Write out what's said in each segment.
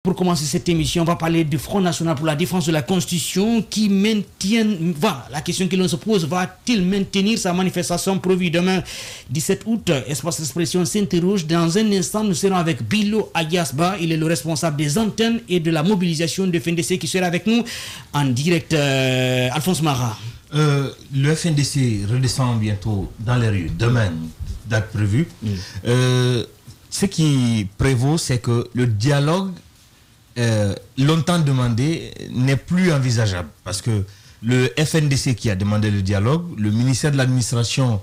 Pour commencer cette émission, on va parler du Front National pour la Défense de la Constitution qui maintient, la question que l'on se pose, va-t-il maintenir sa manifestation prévue demain 17 août? Espace d'expression s'interroge. Dans un instant, nous serons avec Bilo Ayasba, il est le responsable des antennes et de la mobilisation de FNDC qui sera avec nous en direct. Alphonse Mara. Le FNDC redescend bientôt dans les rues, demain, date prévue. Ce qui prévaut, c'est que le dialogue longtemps demandé n'est plus envisageable parce que le FNDC qui a demandé le dialogue, le ministère de l'administration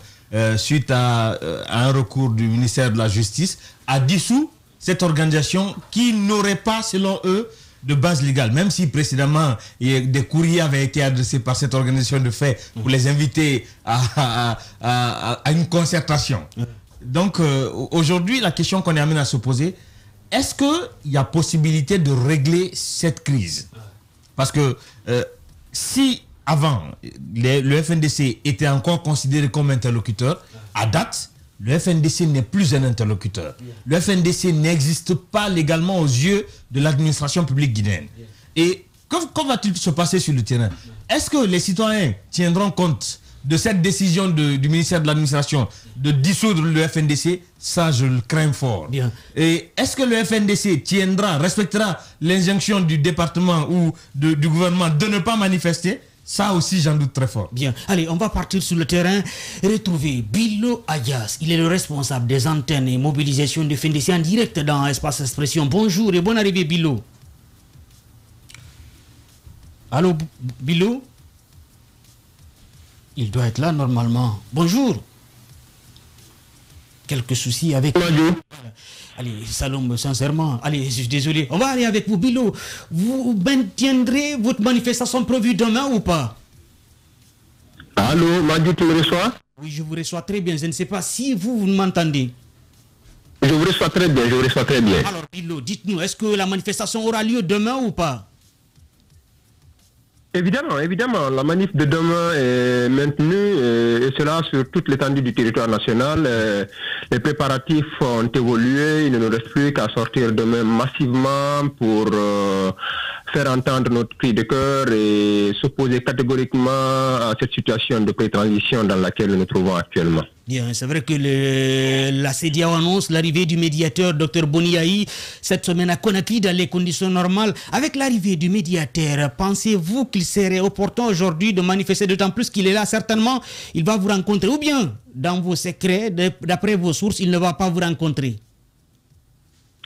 suite à un recours du ministère de la Justice a dissous cette organisation qui n'aurait pas selon eux de base légale, même si précédemment des courriers avaient été adressés par cette organisation de fait pour les inviter à une concertation. Donc aujourd'hui la question qu'on est amené à se poser, est-ce qu'il y a possibilité de régler cette crise? Parce que si avant, le FNDC était encore considéré comme interlocuteur, à date, le FNDC n'est plus un interlocuteur. Le FNDC n'existe pas légalement aux yeux de l'administration publique guinéenne. Et que va-t-il se passer sur le terrain? Est-ce que les citoyens tiendront compte de cette décision du ministère de l'administration de dissoudre le FNDC? Ça, je le crains fort. Bien. Et est-ce que le FNDC respectera l'injonction du département ou du gouvernement de ne pas manifester? Ça aussi, j'en doute très fort. Bien. Allez, on va partir sur le terrain. Retrouver Bilo Ayas. Il est le responsable des antennes et mobilisation de FNDC en direct dans Espace Expression. Bonjour et bonne arrivée, Bilo. Allô, Bilo? Il doit être là normalement. Bonjour. Quelques soucis avec... Allez, Salom, sincèrement. Allez, je suis désolé. On va aller avec vous, Bilo. Vous maintiendrez votre manifestation prévue demain ou pas? Allô, Madi, tu me reçois? Oui, je vous reçois très bien. Je ne sais pas si vous m'entendez. Je vous reçois très bien, Alors, Bilo, dites-nous, est-ce que la manifestation aura lieu demain ou pas? Évidemment, la manif de demain est maintenue et cela sur toute l'étendue du territoire national. Les préparatifs ont évolué, il ne nous reste plus qu'à sortir demain massivement pour faire entendre notre cri de cœur et s'opposer catégoriquement à cette situation de pré-transition dans laquelle nous nous trouvons actuellement. Bien, c'est vrai que la CEDEAO annonce l'arrivée du médiateur Dr Boniaï cette semaine à Conakry dans les conditions normales. Avec l'arrivée du médiateur, pensez-vous qu'il serait opportun aujourd'hui de manifester, d'autant plus qu'il est là certainement, il va vous rencontrer, ou bien dans vos secrets, d'après vos sources, il ne va pas vous rencontrer?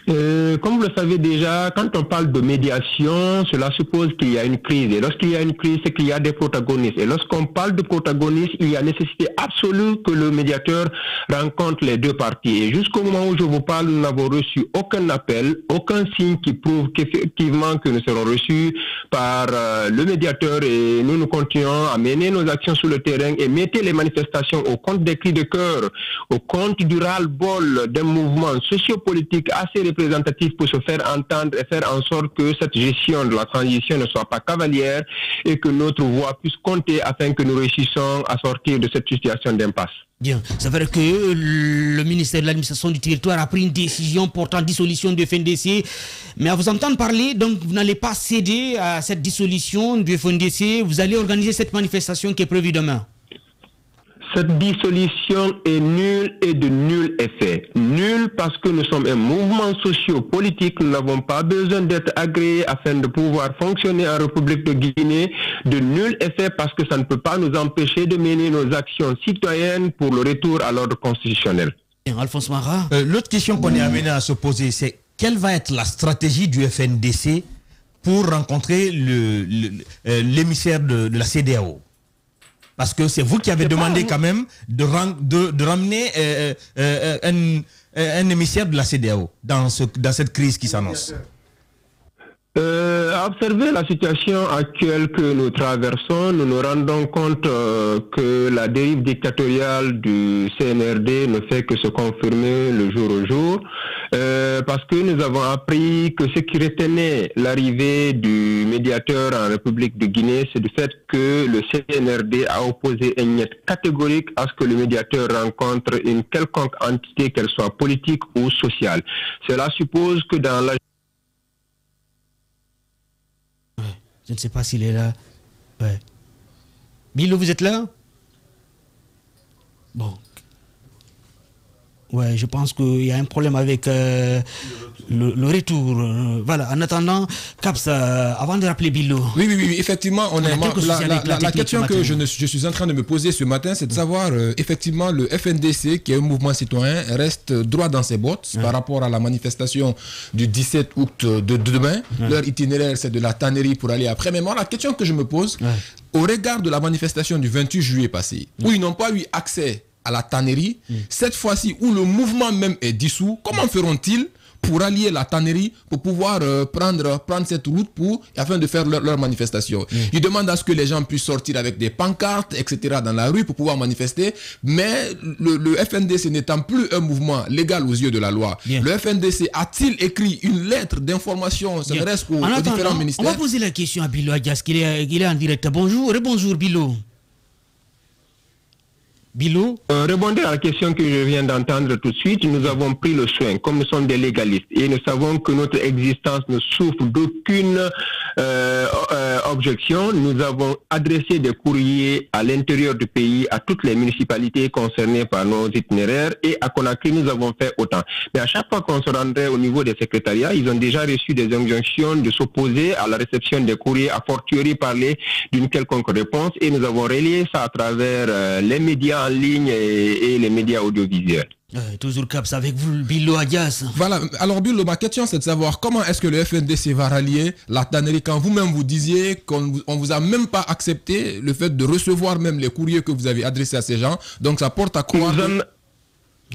Comme vous le savez déjà, quand on parle de médiation, cela suppose qu'il y a une crise. Et lorsqu'il y a une crise, c'est qu'il y a des protagonistes. Et lorsqu'on parle de protagonistes, il y a nécessité absolue que le médiateur rencontre les deux parties. Et jusqu'au moment où je vous parle, nous n'avons reçu aucun appel, aucun signe qui prouve qu'effectivement que nous serons reçus par le médiateur. Et nous continuons à mener nos actions sur le terrain et mettez les manifestations au compte des cris de cœur, au compte du ras-le-bol d'un mouvement sociopolitique assez représentatif pour se faire entendre et faire en sorte que cette gestion de la transition ne soit pas cavalière et que notre voix puisse compter afin que nous réussissions à sortir de cette situation d'impasse. Bien, c'est vrai que le ministère de l'administration du territoire a pris une décision portant dissolution du FNDC, mais à vous entendre parler, donc vous n'allez pas céder à cette dissolution du FNDC, vous allez organiser cette manifestation qui est prévue demain. Cette dissolution est nulle et de nul effet. Nul parce que nous sommes un mouvement socio-politique, nous n'avons pas besoin d'être agréés afin de pouvoir fonctionner en République de Guinée. De nul effet parce que ça ne peut pas nous empêcher de mener nos actions citoyennes pour le retour à l'ordre constitutionnel. Alphonse Mara. L'autre question qu'on est amené à se poser, c'est quelle va être la stratégie du FNDC pour rencontrer l'émissaire de la CEDEAO? Parce que c'est vous qui avez demandé quand même de ramener un émissaire de la CEDEAO dans cette crise qui s'annonce. À observer la situation actuelle que nous traversons, nous nous rendons compte que la dérive dictatoriale du CNRD ne fait que se confirmer le jour au jour, parce que nous avons appris que ce qui retenait l'arrivée du médiateur en République de Guinée, c'est du fait que le CNRD a opposé un niet catégorique à ce que le médiateur rencontre une quelconque entité, qu'elle soit politique ou sociale. Cela suppose que dans la Je ne sais pas s'il est là. Ouais. Bilo, vous êtes là? Bon. Ouais, je pense qu'il y a un problème avec le retour. Voilà, en attendant, Caps, avant de rappeler Bilo. Oui, effectivement, la question que je suis en train de me poser ce matin, c'est de savoir, effectivement, le FNDC, qui est un mouvement citoyen, reste droit dans ses bottes par rapport à la manifestation du 17 août de demain. Leur itinéraire, c'est de la tannerie pour aller après. Mais moi, la question que je me pose, au regard de la manifestation du 28 juillet passé, où ils n'ont pas eu accès à la tannerie, cette fois-ci où le mouvement même est dissous, comment feront-ils pour allier la tannerie pour pouvoir prendre cette route afin de faire leur manifestation? Ils demandent à ce que les gens puissent sortir avec des pancartes, etc. dans la rue pour pouvoir manifester, mais le FNDC n'étant plus un mouvement légal aux yeux de la loi, le FNDC a-t-il écrit une lettre d'information aux différents ministères? On va poser la question à Bilo Adias, qu'il est en direct. Bonjour, rebonjour Bilo. Bilo, répondez à la question que je viens d'entendre tout de suite. Nous avons pris le soin, comme nous sommes des légalistes, et nous savons que notre existence ne souffre d'aucune objection. Nous avons adressé des courriers à l'intérieur du pays, à toutes les municipalités concernées par nos itinéraires, et à Conakry, nous avons fait autant. Mais à chaque fois qu'on se rendrait au niveau des secrétariats, ils ont déjà reçu des injonctions de s'opposer à la réception des courriers, à fortiori parler d'une quelconque réponse, et nous avons relayé ça à travers les médias en ligne et les médias audiovisuels. Toujours Caps avec vous, Bilo Adias. Voilà, alors Bilo, ma question c'est de savoir comment est-ce que le FNDC va rallier la tannerie quand vous-même vous disiez qu'on vous a même pas accepté le fait de recevoir même les courriers que vous avez adressés à ces gens. Donc ça porte à croire...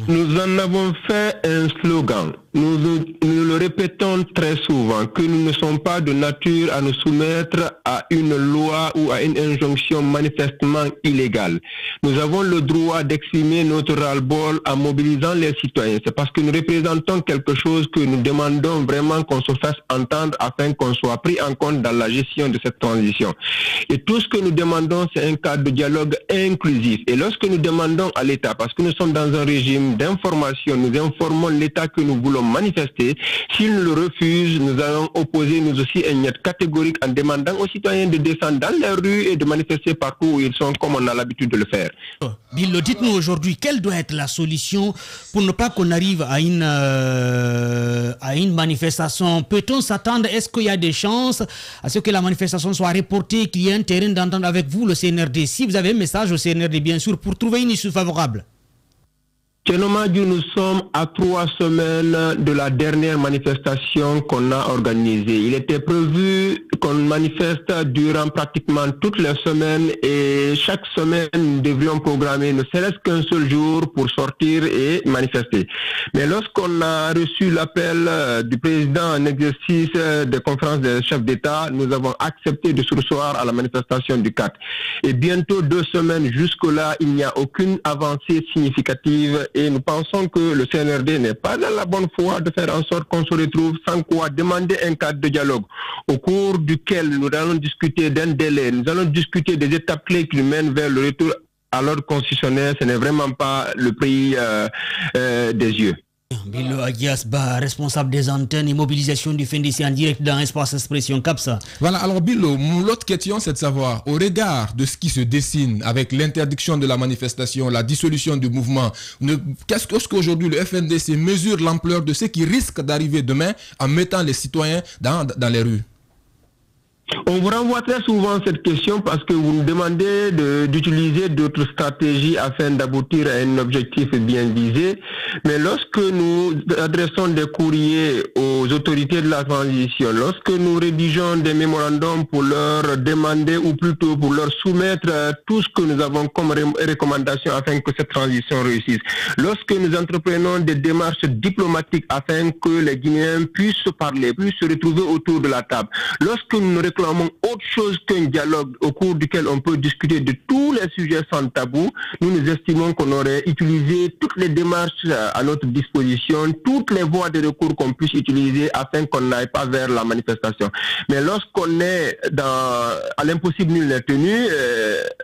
Nous en avons fait un slogan. Nous le répétons très souvent, que nous ne sommes pas de nature à nous soumettre à une loi ou à une injonction manifestement illégale. Nous avons le droit d'exprimer notre ras-le-bol en mobilisant les citoyens. C'est parce que nous représentons quelque chose que nous demandons vraiment qu'on se fasse entendre afin qu'on soit pris en compte dans la gestion de cette transition. Et tout ce que nous demandons, c'est un cadre de dialogue inclusif. Et lorsque nous demandons à l'État, parce que nous sommes dans un régime d'information, nous informons l'État que nous voulons manifester. S'il nous le refuse, nous allons opposer nous aussi un niet catégorique en demandant aux citoyens de descendre dans les rues et de manifester partout où ils sont, comme on a l'habitude de le faire. Bilo, dites-nous aujourd'hui, quelle doit être la solution pour ne pas qu'on arrive à une manifestation? Peut-on s'attendre, est-ce qu'il y a des chances à ce que la manifestation soit reportée, qu'il y ait un terrain d'entente avec vous, le CNRD? Si vous avez un message au CNRD, bien sûr, pour trouver une issue favorable. Nous sommes à 3 semaines de la dernière manifestation qu'on a organisée. Il était prévu qu'on manifeste durant pratiquement toutes les semaines et chaque semaine nous devrions programmer ne serait-ce qu'un seul jour pour sortir et manifester. Mais lorsqu'on a reçu l'appel du président en exercice de conférence des chefs d'État, nous avons accepté de se recevoir à la manifestation du 4. Et bientôt 2 semaines jusque-là, il n'y a aucune avancée significative. Et nous pensons que le CNRD n'est pas dans la bonne foi de faire en sorte qu'on se retrouve sans quoi demander un cadre de dialogue au cours duquel nous allons discuter d'un délai, nous allons discuter des étapes clés qui mènent vers le retour à l'ordre constitutionnel. Ce n'est vraiment pas le prix des yeux. Bilo Adias, responsable des antennes et mobilisation du FNDC en direct dans Espace Expression Capsa. Voilà, alors Bilo, l'autre question c'est de savoir, au regard de ce qui se dessine avec l'interdiction de la manifestation, la dissolution du mouvement, qu'est-ce qu'aujourd'hui le FNDC mesure l'ampleur de ce qui risque d'arriver demain en mettant les citoyens dans les rues? On vous renvoie très souvent cette question parce que vous nous demandez d'utiliser d'autres stratégies afin d'aboutir à un objectif bien visé. Mais lorsque nous adressons des courriers aux autorités de la transition, lorsque nous rédigeons des mémorandums pour leur demander ou plutôt pour leur soumettre tout ce que nous avons comme recommandation afin que cette transition réussisse, lorsque nous entreprenons des démarches diplomatiques afin que les Guinéens puissent se parler, puissent se retrouver autour de la table, lorsque nous réclamons autre chose qu'un dialogue au cours duquel on peut discuter de tous les sujets sans tabou, nous estimons qu'on aurait utilisé toutes les démarches à notre disposition, toutes les voies de recours qu'on puisse utiliser afin qu'on n'aille pas vers la manifestation. Mais lorsqu'on est à l'impossible nul n'est tenu,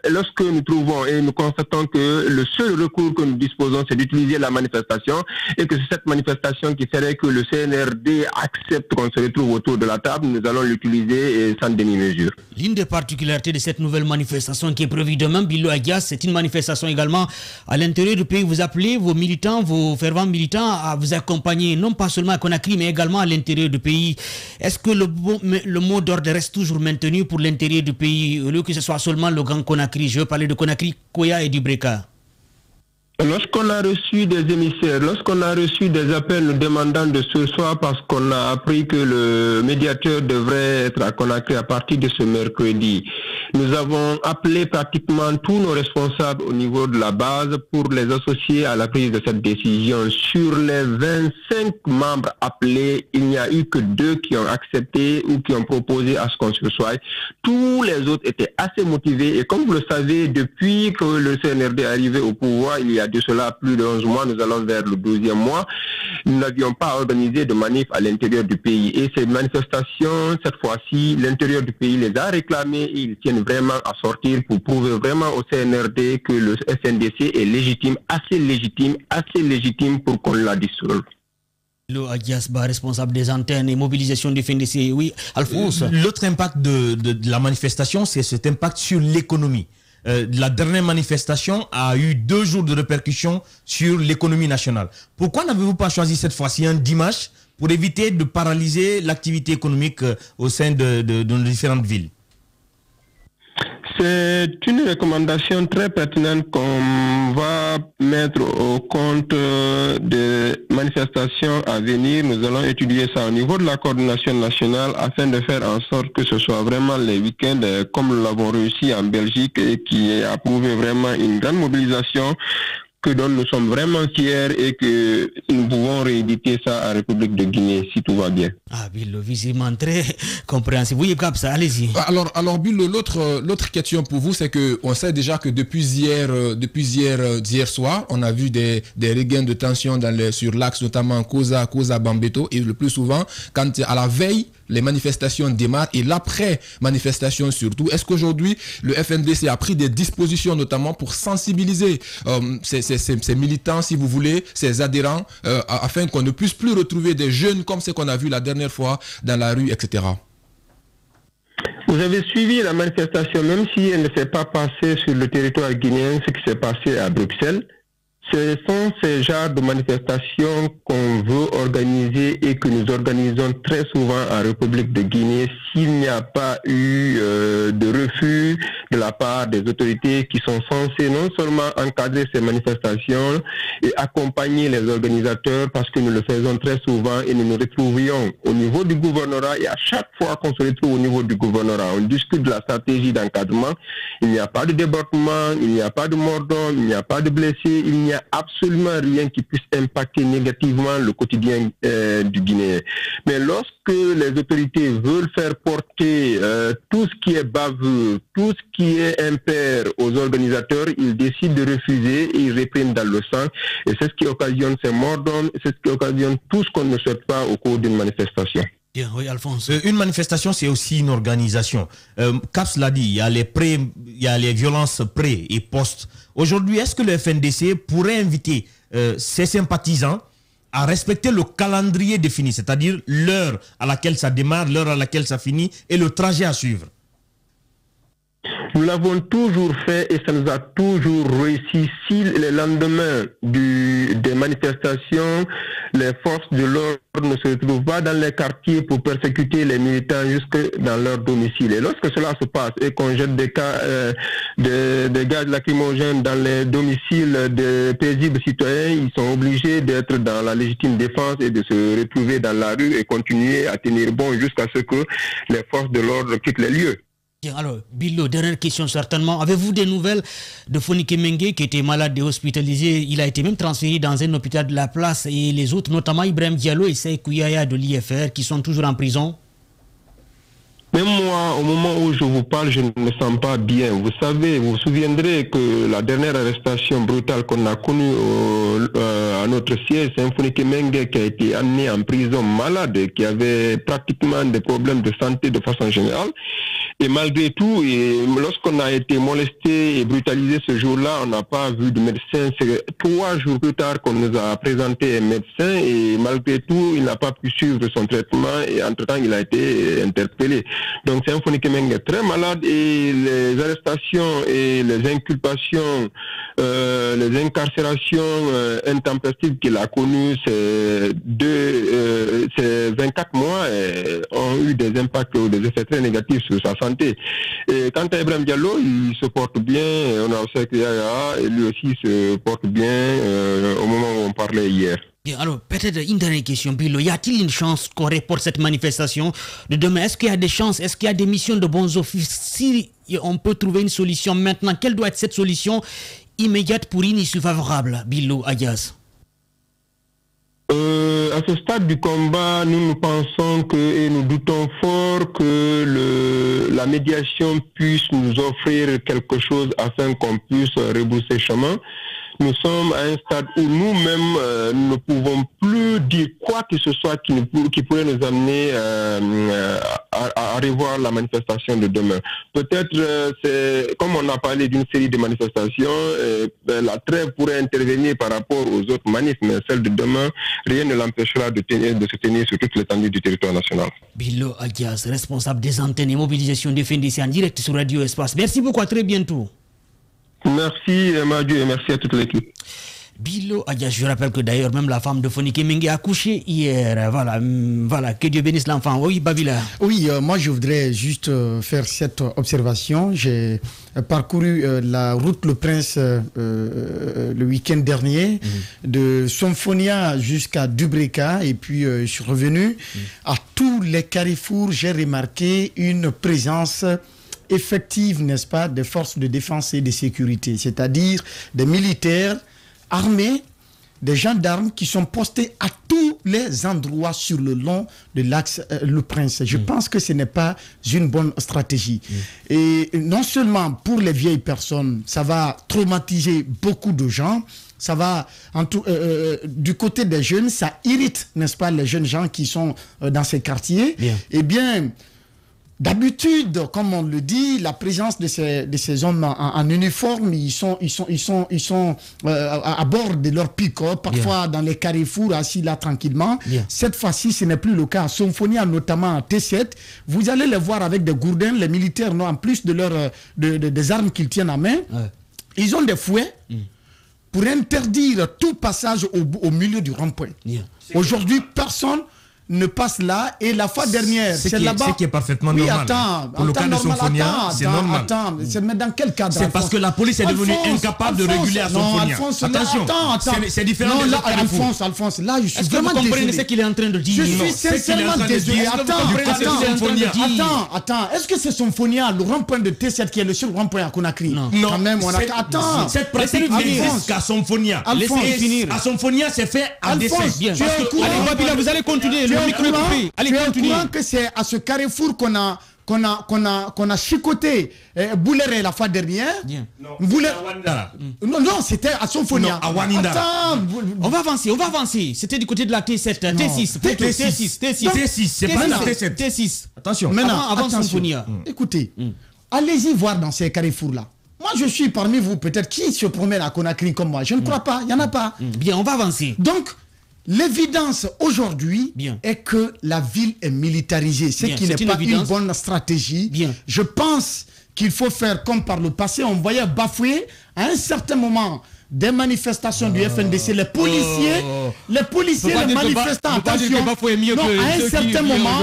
lorsque nous trouvons et nous constatons que le seul recours que nous disposons, c'est d'utiliser la manifestation et que c'est cette manifestation qui ferait que le CNRD accepte qu'on se retrouve autour de la table, nous allons l'utiliser et sans demi-mesure. L'une des particularités de cette nouvelle manifestation qui est prévue demain, Bilo Agias, c'est une manifestation également à l'intérieur du pays. Vous appelez vos militants, vos fervents militants à vous accompagner, non pas seulement à Conakry, mais également à l'intérieur du pays. Est-ce que le mot d'ordre reste toujours maintenu pour l'intérieur du pays, au lieu que ce soit seulement le Grand Conakry? Je veux parler de Conakry, Koya et du Breka. Lorsqu'on a reçu des émissaires, lorsqu'on a reçu des appels nous demandant de ce soir parce qu'on a appris que le médiateur devrait être à Conakry à partir de ce mercredi, nous avons appelé pratiquement tous nos responsables au niveau de la base pour les associer à la prise de cette décision. Sur les 25 membres appelés, il n'y a eu que 2 qui ont accepté ou qui ont proposé à ce qu'on se soit. Tous les autres étaient assez motivés et comme vous le savez, depuis que le CNRD est arrivé au pouvoir, il y a de cela plus de 11 mois, nous allons vers le 12e mois, nous n'avions pas organisé de manif à l'intérieur du pays. Et ces manifestations, cette fois-ci, l'intérieur du pays les a réclamées et ils tiennent vraiment à sortir pour prouver vraiment au CNRD que le FNDC est légitime, assez légitime pour qu'on la dissolve. Le Agiasba, responsable des antennes et mobilisation du FNDC. Oui, Alphonse. L'autre impact de la manifestation, c'est cet impact sur l'économie. La dernière manifestation a eu 2 jours de répercussions sur l'économie nationale. Pourquoi n'avez-vous pas choisi cette fois-ci un dimanche pour éviter de paralyser l'activité économique au sein de nos différentes villes? C'est une recommandation très pertinente qu'on va mettre au compte des manifestations à venir. Nous allons étudier ça au niveau de la coordination nationale afin de faire en sorte que ce soit vraiment les week-ends comme nous l'avons réussi en Belgique et qui a prouvé vraiment une grande mobilisation dont nous sommes vraiment fiers et que nous pouvons rééditer ça en République de Guinée si tout va bien. Ah, Bilo, visiblement très compréhensible. Oui, Kapsa, allez-y. Alors Bilo, l'autre question pour vous, c'est qu'on sait déjà que depuis hier soir, on a vu des regains de tension sur l'axe, notamment Koza-Bambeto, et le plus souvent, quand à la veille, les manifestations démarrent et l'après-manifestation surtout. Est-ce qu'aujourd'hui, le FNDC a pris des dispositions notamment pour sensibiliser ces militants, si vous voulez, ces adhérents, afin qu'on ne puisse plus retrouver des jeunes comme ce qu'on a vu la dernière fois dans la rue, etc. Vous avez suivi la manifestation, même si elle ne s'est pas passée sur le territoire guinéen, ce qui s'est passé à Bruxelles. Ce sont ces genres de manifestations qu'on veut organiser et que nous organisons très souvent en République de Guinée s'il n'y a pas eu de refus de la part des autorités qui sont censées non seulement encadrer ces manifestations et accompagner les organisateurs parce que nous le faisons très souvent et nous nous retrouvions au niveau du gouvernorat et à chaque fois qu'on se retrouve au niveau du gouvernorat, on discute de la stratégie d'encadrement. Il n'y a pas de débordement, il n'y a pas de mort d'homme, il n'y a pas de blessés, il n'y a absolument rien qui puisse impacter négativement le quotidien du Guinéen. Mais lorsque les autorités veulent faire porter tout ce qui est baveux, tout ce qui est impair aux organisateurs, ils décident de refuser et ils reprennent dans le sang. Et c'est ce qui occasionne ces morts d'hommes, c'est ce qui occasionne tout ce qu'on ne souhaite pas au cours d'une manifestation. Bien, oui, Alphonse. Une manifestation, c'est aussi une organisation. Caps l'a dit, il y a les violences pré et post. Aujourd'hui, est-ce que le FNDC pourrait inviter ses sympathisants à respecter le calendrier défini, c'est-à-dire l'heure à laquelle ça démarre, l'heure à laquelle ça finit et le trajet à suivre? Nous l'avons toujours fait et ça nous a toujours réussi. Si le lendemain des manifestations, les forces de l'ordre ne se retrouvent pas dans les quartiers pour persécuter les militants jusque dans leur domicile. Et lorsque cela se passe et qu'on jette des gaz lacrymogènes dans les domiciles des paisibles citoyens, ils sont obligés d'être dans la légitime défense et de se retrouver dans la rue et continuer à tenir bon jusqu'à ce que les forces de l'ordre quittent les lieux. Alors, Bilo, dernière question certainement. Avez-vous des nouvelles de Fonike Mengue qui était malade et hospitalisé? Il a été même transféré dans un hôpital de la place et les autres, notamment Ibrahim Diallo et Sekou Yaya de l'IFR, qui sont toujours en prison. Même moi, au moment où je vous parle, je ne me sens pas bien. Vous savez, vous vous souviendrez que la dernière arrestation brutale qu'on a connue à notre siège, c'est un Fonike Mengue qui a été amené en prison malade, qui avait pratiquement des problèmes de santé de façon générale. Et malgré tout, lorsqu'on a été molesté et brutalisé ce jour-là, on n'a pas vu de médecin. C'est 3 jours plus tard qu'on nous a présenté un médecin et malgré tout, il n'a pas pu suivre son traitement et entre-temps, il a été interpellé. Donc c'est un Fonikè Menguè très malade et les arrestations et les inculpations, les incarcérations intempestives qu'il a connues ces 24 mois ont eu des impacts ou des effets très négatifs sur sa santé. Et quant à Ibrahim Diallo, il se porte bien, on a observé que Yaya, lui aussi se porte bien au moment où on parlait hier. Bien, alors peut-être une dernière question, Bilo. Y a-t-il une chance qu'on reporte cette manifestation de demain? Est-ce qu'il y a des chances? Est-ce qu'il y a des missions de bons offices? Si on peut trouver une solution maintenant, quelle doit être cette solution immédiate pour une issue favorable, Bilo Ayaz? À ce stade du combat, nous pensons et nous doutons fort que la médiation puisse nous offrir quelque chose afin qu'on puisse rebrousser chemin. Nous sommes à un stade où nous-mêmes ne pouvons plus dire quoi que ce soit qui pourrait nous amener à revoir la manifestation de demain. Peut-être, c'est comme on a parlé d'une série de manifestations, la trêve pourrait intervenir par rapport aux autres manifs, mais celle de demain, rien ne l'empêchera de se tenir sur toute l'étendue du territoire national. Bilo Ayaz, responsable des antennes et mobilisation de FNDC en direct sur Radio Espace. Merci beaucoup, à très bientôt. Merci Madiou et merci à toute l'équipe. Bilo Ayaz, je rappelle que d'ailleurs même la femme de Fonikè Menguè a accouché hier. Voilà, que Dieu bénisse l'enfant. Oui, Babila. Oui, moi je voudrais juste faire cette observation. J'ai parcouru la route Le Prince le week-end dernier, de Somfonia jusqu'à Dubreka, et puis je suis revenu. À tous les carrefours, j'ai remarqué une présence effective, n'est-ce pas, des forces de défense et de sécurité, c'est-à-dire des militaires armés, des gendarmes qui sont postés à tous les endroits sur le long de l'axe Le Prince. Je pense que ce n'est pas une bonne stratégie. Et non seulement pour les vieilles personnes, ça va traumatiser beaucoup de gens, ça va, du côté des jeunes, ça irrite, n'est-ce pas, les jeunes gens qui sont dans ces quartiers. Eh bien, d'habitude, comme on le dit, la présence de ces hommes en uniforme, ils sont à bord de leur pick-up, parfois dans les carrefours, assis là tranquillement. Cette fois-ci, ce n'est plus le cas. Somfonia, notamment à T7, vous allez les voir avec des gourdins. Les militaires, en plus de des armes qu'ils tiennent en main, ils ont des fouets pour interdire tout passage au milieu du rond-point. Aujourd'hui, personne ne passe là, et la fois dernière, c'est là-bas. Ce qui est parfaitement normal. Pour le cas de Somfonia, c'est normal. Mais dans quel cadre? C'est parce que la police est devenue incapable de réguler à Somfonia. Attention, c'est différent. Non, là, Alphonse, là, je suis vraiment désolé. Vous comprenez ce qu'il est en train de dire? Je suis sincèrement désolé. Attends, est-ce que c'est Somfonia, le rond-point de T7, qui est le seul rond-point à Conakry? Non. Quand même, on a... Attends. Cette pratique n'existe qu'à Somfonia. Laissez finir. À Somfonia, c'est fait à décès. Tu es au courant? Allez, Babila, vous allez continuer. Tu es au courant que c'est à ce carrefour qu'on a chicoté Bouléré la fois dernière? Non, c'était à Somfonia. À Wanindara. Attends, on va avancer. C'était du côté de la T7. T6, c'est pas la T7. T6. Attention. Maintenant, avant Somfonia. Écoutez, allez-y voir dans ces carrefours-là. Moi, je suis parmi vous, peut-être, qui se promène à Conakry comme moi. Je ne crois pas, il n'y en a pas. Bien, on va avancer. Donc, l'évidence aujourd'hui est que la ville est militarisée, ce qui n'est pas une bonne stratégie. Je pense qu'il faut faire comme par le passé, on voyait bafouer à un certain moment des manifestations du FNDC, les policiers, les manifestants, attention, non, à un certain moment,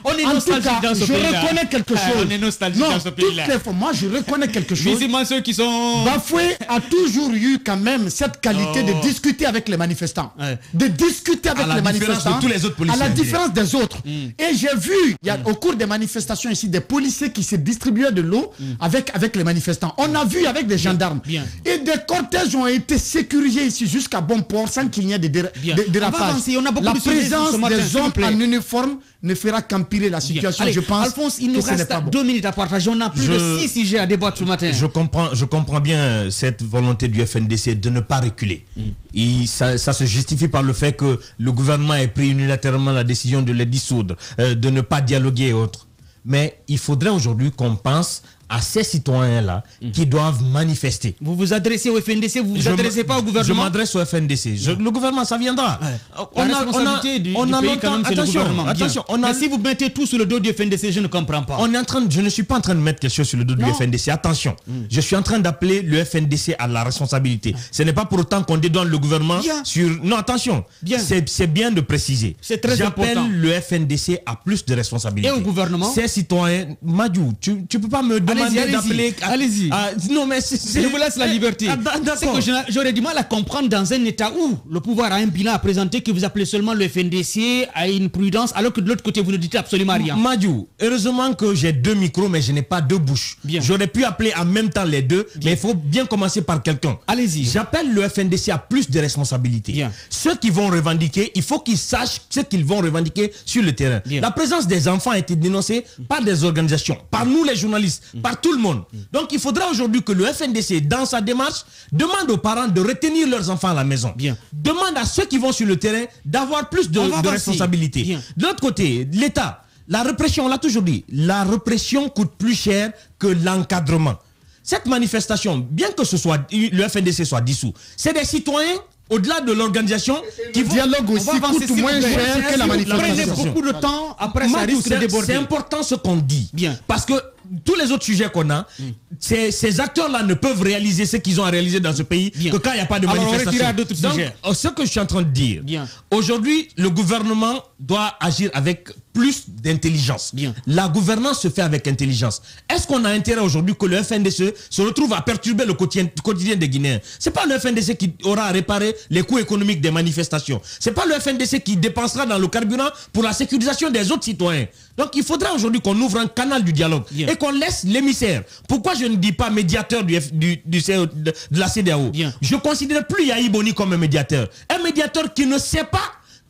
on est nostalgique dans ce pays-là. Je reconnais quelque chose. On est nostalgique dans ce pays-là. Moi, je reconnais quelque chose. Mais ceux qui sont... Bafoué a toujours eu quand même cette qualité de discuter avec les manifestants. De discuter avec les manifestants. De tous les autres policiers, à la différence des autres. Et j'ai vu, au cours des manifestations ici, des policiers qui se distribuaient de l'eau avec les manifestants. On a vu avec des gendarmes. Et des cortèges ont été sécurisés ici jusqu'à bon port sans qu'il n'y ait de dérapage. La présence des hommes en uniforme ne fera qu'empirer la situation. Allez, je pense. Alphonse, il nous reste 2 minutes à partager. On a plus de 6 sujets à débattre ce matin. Je comprends bien cette volonté du FNDC de ne pas reculer. Ça se justifie par le fait que le gouvernement ait pris unilatéralement la décision de les dissoudre, de ne pas dialoguer et autres. Mais il faudrait aujourd'hui qu'on pense à ces citoyens-là qui doivent manifester. Vous vous adressez au FNDC, vous ne vous adressez pas au gouvernement? Je m'adresse au FNDC. Le gouvernement, ça viendra. Ouais. La responsabilité du pays, quand même, c'est le gouvernement. Attention, mais si vous mettez tout sur le dos du FNDC, je ne comprends pas. Je ne suis pas en train de mettre quelque chose sur le dos du FNDC. Attention, je suis en train d'appeler le FNDC à la responsabilité. Ce n'est pas pour autant qu'on dédouane le gouvernement sur... Non, attention. C'est bien de préciser. C'est très important. J'appelle le FNDC à plus de responsabilités. Et au gouvernement? Ces citoyens... Madjou, tu ne peux pas me demander d'appeler... Allez-y. Non, mais je vous laisse la liberté. C'est que j'aurais du mal à comprendre dans un État où le pouvoir a un bilan à présenter, que vous appelez seulement le FNDC à une prudence, alors que de l'autre côté, vous ne dites absolument rien. Madjou, heureusement que j'ai 2 micros, mais je n'ai pas 2 bouches. J'aurais pu appeler en même temps les deux, mais il faut bien commencer par quelqu'un. Allez-y. J'appelle le FNDC à plus de responsabilités. Ceux qui vont revendiquer, il faut qu'ils sachent ce qu'ils vont revendiquer sur le terrain. La présence des enfants a été dénoncée par des organisations, par nous les journalistes, par tout le monde. Donc il faudra aujourd'hui que le FNDC, dans sa démarche, demande aux parents de retenir leurs enfants à la maison. Demande à ceux qui vont sur le terrain d'avoir plus de responsabilités. De l'autre côté, l'État, la répression, on l'a toujours dit, la répression coûte plus cher que l'encadrement. Cette manifestation, bien que le FNDC soit dissous, c'est des citoyens, au-delà de l'organisation, qui vont... dialogue aussi coûte moins cher que la manifestation. Prenez beaucoup de temps, après ça risque de déborder. C'est important ce qu'on dit. Parce que tous les autres sujets qu'on a, ces acteurs-là ne peuvent réaliser ce qu'ils ont à réaliser dans ce pays que quand il n'y a pas de manifestation. Donc, ce que je suis en train de dire, aujourd'hui, le gouvernement doit agir avec plus d'intelligence. La gouvernance se fait avec intelligence. Est-ce qu'on a intérêt aujourd'hui que le FNDC se retrouve à perturber le quotidien des Guinéens? Ce n'est pas le FNDC qui aura à réparer les coûts économiques des manifestations. Ce n'est pas le FNDC qui dépensera dans le carburant pour la sécurisation des autres citoyens. Donc il faudra aujourd'hui qu'on ouvre un canal du dialogue et qu'on laisse l'émissaire. Pourquoi je ne dis pas médiateur de la CEDEAO? Je considère plus Yahi Boni comme un médiateur. Un médiateur qui ne sait pas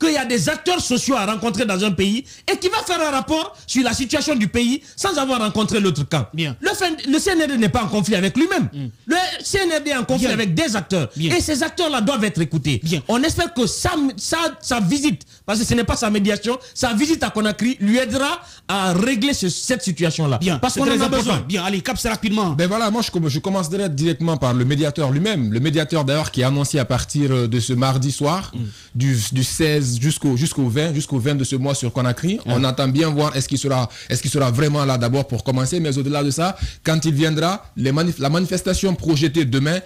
qu'il y a des acteurs sociaux à rencontrer dans un pays et qui va faire un rapport sur la situation du pays sans avoir rencontré l'autre camp. Le CNRD n'est pas en conflit avec lui-même. Le CNRD est en conflit avec des acteurs. Et ces acteurs-là doivent être écoutés. On espère que sa visite, parce que ce n'est pas sa médiation, sa visite à Conakry lui aidera à régler cette situation-là. Parce qu'on en a besoin. Allez, capse rapidement. Ben voilà, moi je commencerai directement par le médiateur lui-même. Le médiateur d'ailleurs qui a annoncé à partir de ce mardi soir, du 16 jusqu'au 20 de ce mois sur Conakry. On attend bien voir est-ce qu'il sera vraiment là d'abord pour commencer, mais au-delà de ça, quand il viendra, la manifestation projetée demain,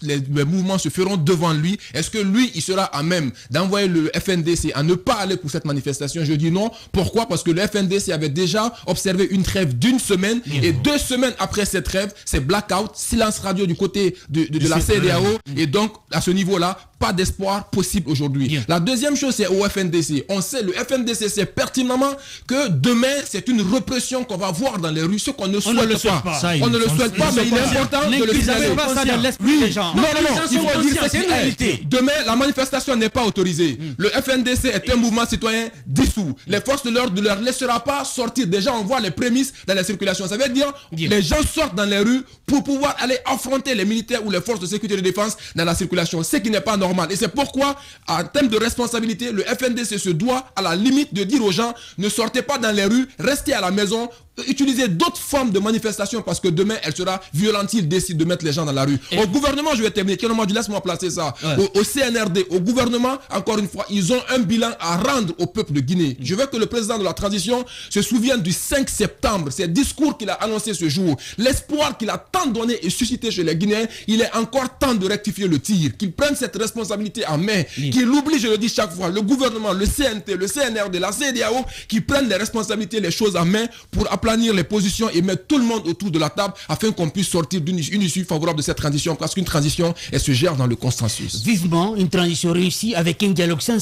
les mouvements se feront devant lui. Est-ce que lui, il sera à même d'envoyer le FNDC à ne pas aller pour cette manifestation? Je dis non. Pourquoi? Parce que le FNDC avait déjà observé une trêve d'1 semaine et 2 semaines après cette trêve, c'est blackout, silence radio du côté de la CEDEAO et donc à ce niveau-là, pas d'espoir possible aujourd'hui. La deuxième chose, c'est au FNDC. On sait, le FNDC sait pertinemment que demain, c'est une répression qu'on va voir dans les rues, ce qu'on ne souhaite pas. On ne le souhaite pas, mais il est important de le signaler. Non, il faut dire c'est une réalité. Demain, la manifestation n'est pas autorisée. Le FNDC est un mouvement citoyen dissous. Les forces de l'ordre ne leur laissera pas sortir. Déjà, on voit les prémices dans la circulation. Ça veut dire les gens sortent dans les rues pour pouvoir aller affronter les militaires ou les forces de sécurité et de défense dans la circulation, ce qui n'est pas normal. Et c'est pourquoi, en termes de responsabilité, le FNDC se doit à la limite de dire aux gens, ne sortez pas dans les rues, restez à la maison, utiliser d'autres formes de manifestation parce que demain elle sera violente s'il décide de mettre les gens dans la rue. Au gouvernement, je vais terminer, laisse-moi placer ça. Au CNRD, au gouvernement, encore une fois, ils ont un bilan à rendre au peuple de Guinée. Je veux que le président de la transition se souvienne du 5 septembre, ces discours qu'il a annoncé ce jour, l'espoir qu'il a tant donné et suscité chez les Guinéens. Il est encore temps de rectifier le tir, qu'il prenne cette responsabilité en main, qu'il oublie, je le dis chaque fois, le gouvernement, le CNT, le CNRD, la CEDEAO, qui prennent les responsabilités, les choses en main pour aplanir les positions et mettre tout le monde autour de la table afin qu'on puisse sortir d'une issue favorable de cette transition, parce qu'une transition, elle se gère dans le consensus. Vivement une transition réussie avec un dialogue sincère.